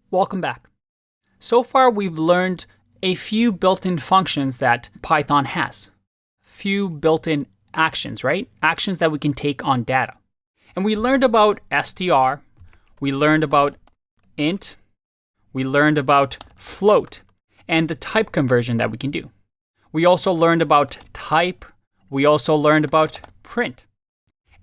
Welcome back. So far, we've learned a few built-in functions that Python has. Few built-in actions, right? Actions that we can take on data. And we learned about str, we learned about int, we learned about float, and the type conversion that we can do. We also learned about type, we also learned about print.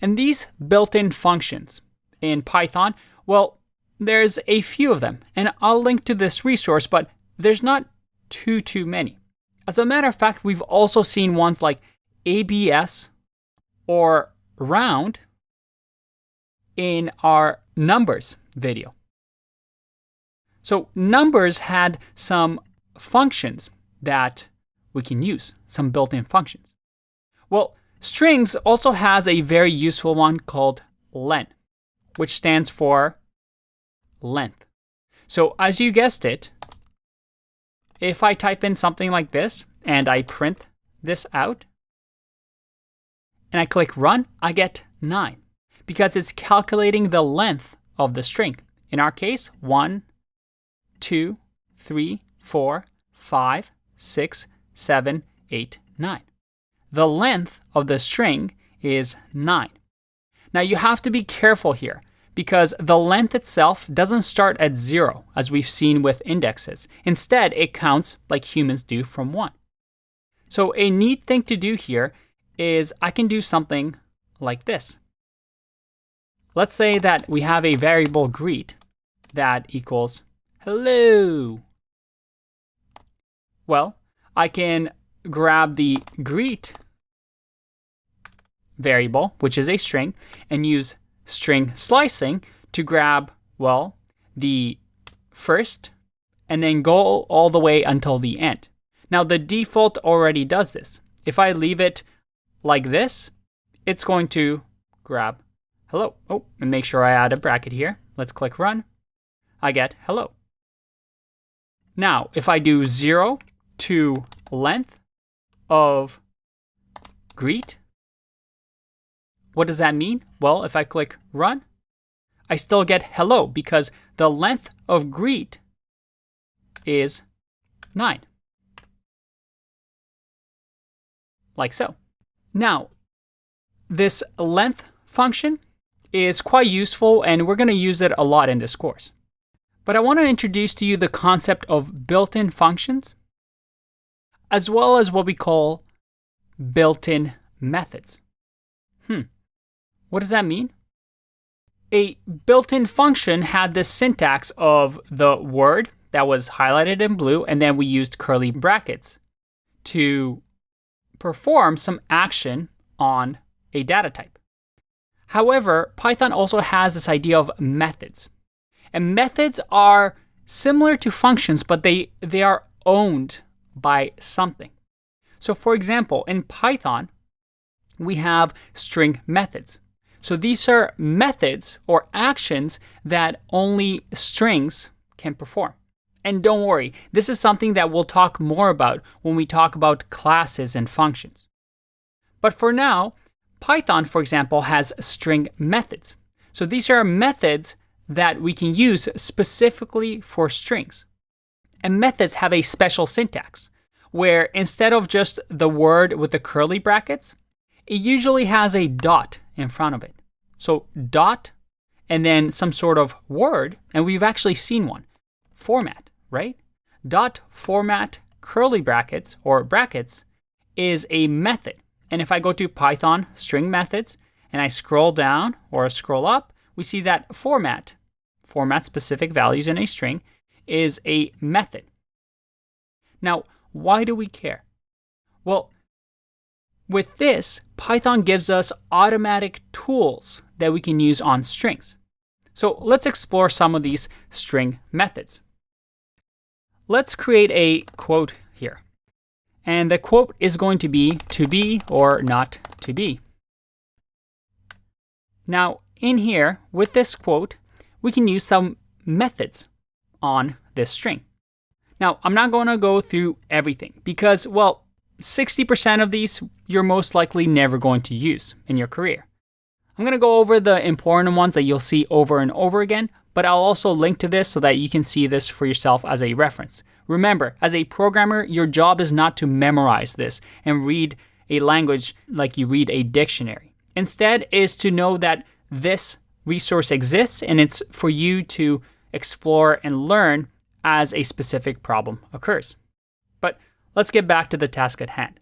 And these built-in functions in Python, well, there's a few of them, and I'll link to this resource, but there's not too many. As a matter of fact, we've also seen ones like ABS or round in our numbers video. So numbers had some functions that we can use, some built-in functions. Well, strings also has a very useful one called len, which stands for length. So as you guessed it, if I type in something like this and I print this out and I click run, I get 9 because it's calculating the length of the string. In our case, 1, 2, 3, 4, 5, 6, 7, 8, 9. The length of the string is 9. Now you have to be careful here, because the length itself doesn't start at 0, as we've seen with indexes. Instead, it counts like humans do from 1. So a neat thing to do here is I can do something like this. Let's say that we have a variable greet that equals hello. Well, I can grab the greet variable, which is a string, and use string slicing to grab, well, the first and then go all the way until the end. Now the default already does this. If I leave it like this, it's going to grab hello. Oh, and make sure I add a bracket here. Let's click run. I get hello. Now, if I do 0 to length of greet, what does that mean? Well, if I click run, I still get hello because the length of greet is 9. Like so. Now, this length function is quite useful and we're going to use it a lot in this course. But I want to introduce to you the concept of built-in functions, as well as what we call built-in methods. What does that mean? A built-in function had this syntax of the word that was highlighted in blue, and then we used curly brackets to perform some action on a data type. However, Python also has this idea of methods. And methods are similar to functions, but they are owned by something. So for example, in Python, we have string methods. So these are methods or actions that only strings can perform. And don't worry, this is something that we'll talk more about when we talk about classes and functions. But for now, Python, for example, has string methods. So these are methods that we can use specifically for strings. And methods have a special syntax, where instead of just the word with the curly brackets, it usually has a dot in front of it. So dot and then some sort of word, and we've actually seen one, format, right? Dot format curly brackets or brackets is a method. And if I go to Python string methods and I scroll down or scroll up, we see that format specific values in a string, is a method. Now, why do we care? Well, with this, Python gives us automatic tools that we can use on strings. So let's explore some of these string methods. Let's create a quote here. And the quote is going to be or not to be. Now, in here, with this quote, we can use some methods on this string. Now, I'm not going to go through everything because, well, 60% of these you're most likely never going to use in your career. I'm going to go over the important ones that you'll see over and over again, but I'll also link to this so that you can see this for yourself as a reference. Remember, as a programmer, your job is not to memorize this and read a language like you read a dictionary. Instead, is to know that this resource exists and it's for you to explore and learn as a specific problem occurs. But let's get back to the task at hand.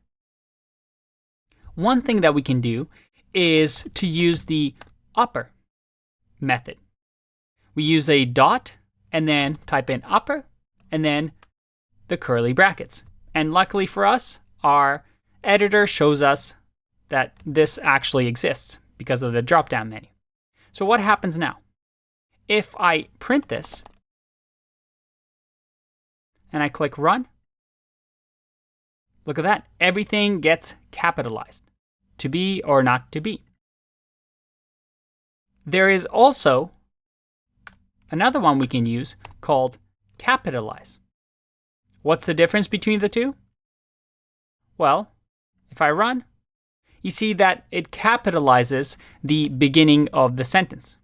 One thing that we can do is to use the upper method. We use a dot and then type in upper and then the curly brackets. And luckily for us, our editor shows us that this actually exists because of the drop-down menu. So what happens now? If I print this and I click run, look at that. Everything gets capitalized. To be or not to be. There is also another one we can use called capitalize. What's the difference between the two? Well, if I run, you see that it capitalizes the beginning of the sentence.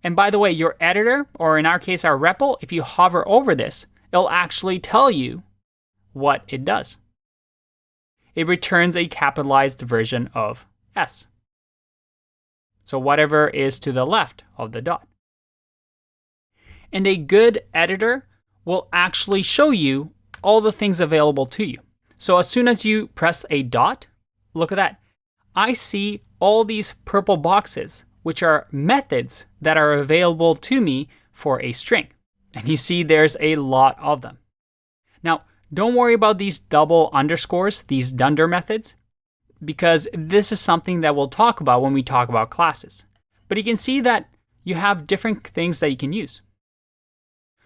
And by the way, your editor, or in our case our REPL, if you hover over this, it'll actually tell you what it does. It returns a capitalized version of S. So whatever is to the left of the dot. And a good editor will actually show you all the things available to you. So as soon as you press a dot, look at that. I see all these purple boxes, which are methods that are available to me for a string. And you see there's a lot of them. Now, don't worry about these double underscores, these dunder methods, because this is something that we'll talk about when we talk about classes. But you can see that you have different things that you can use.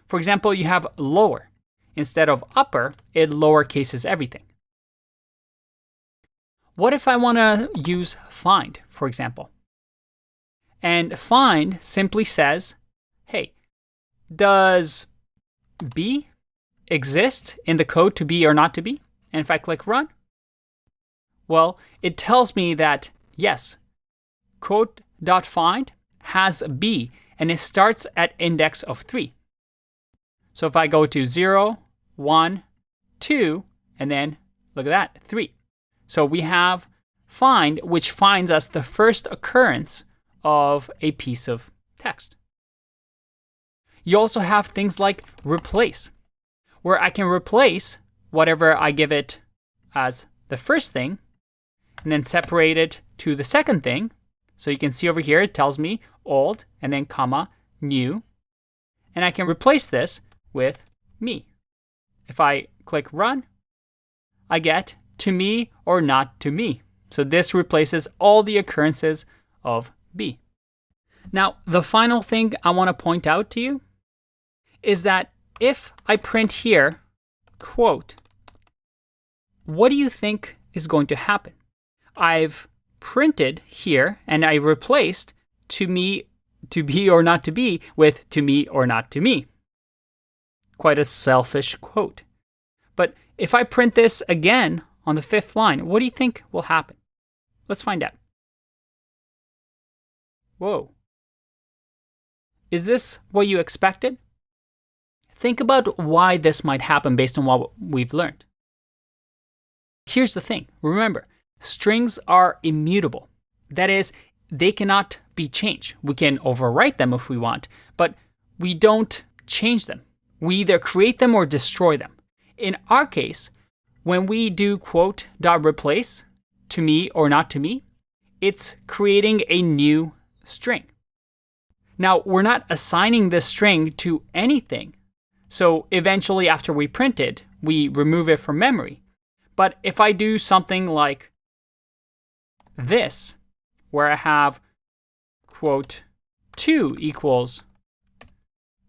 For example, you have lower. Instead of upper, it lowercases everything. What if I want to use find, for example? And find simply says, hey, does B exist in the code to be or not to be? And if I click run, well, it tells me that yes, quote.find has B and it starts at index of 3. So if I go to 0, 1, 2, and then look at that, 3. So we have find, which finds us the first occurrence of a piece of text. You also have things like replace, where I can replace whatever I give it as the first thing and then separate it to the second thing. So you can see over here, it tells me old and then comma, new. And I can replace this with me. If I click run, I get to me or not to me. So this replaces all the occurrences of B. Now, the final thing I want to point out to you is that if I print here, quote, what do you think is going to happen? I've printed here and I replaced to me, to be or not to be with to me or not to me. Quite a selfish quote. But if I print this again on the 5th line, what do you think will happen? Let's find out. Whoa. Is this what you expected? Think about why this might happen based on what we've learned. Here's the thing. Remember, strings are immutable. That is, they cannot be changed. We can overwrite them if we want, but we don't change them. We either create them or destroy them. In our case, when we do quote.replace, to me or not to me, it's creating a new string. Now, we're not assigning this string to anything. So eventually after we print it, we remove it from memory. But if I do something like this, where I have quote 2 equals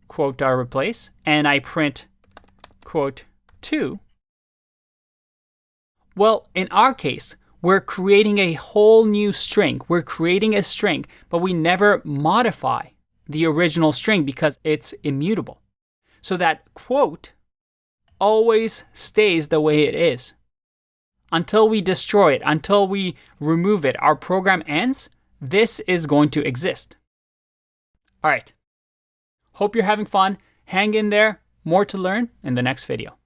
quote.replace, and I print quote 2, well, in our case, we're creating a whole new string. We're creating a string, but we never modify the original string because it's immutable. So that quote always stays the way it is. Until we destroy it, until we remove it, our program ends, this is going to exist. All right, Hope you're having fun. Hang in there. More to learn in the next video.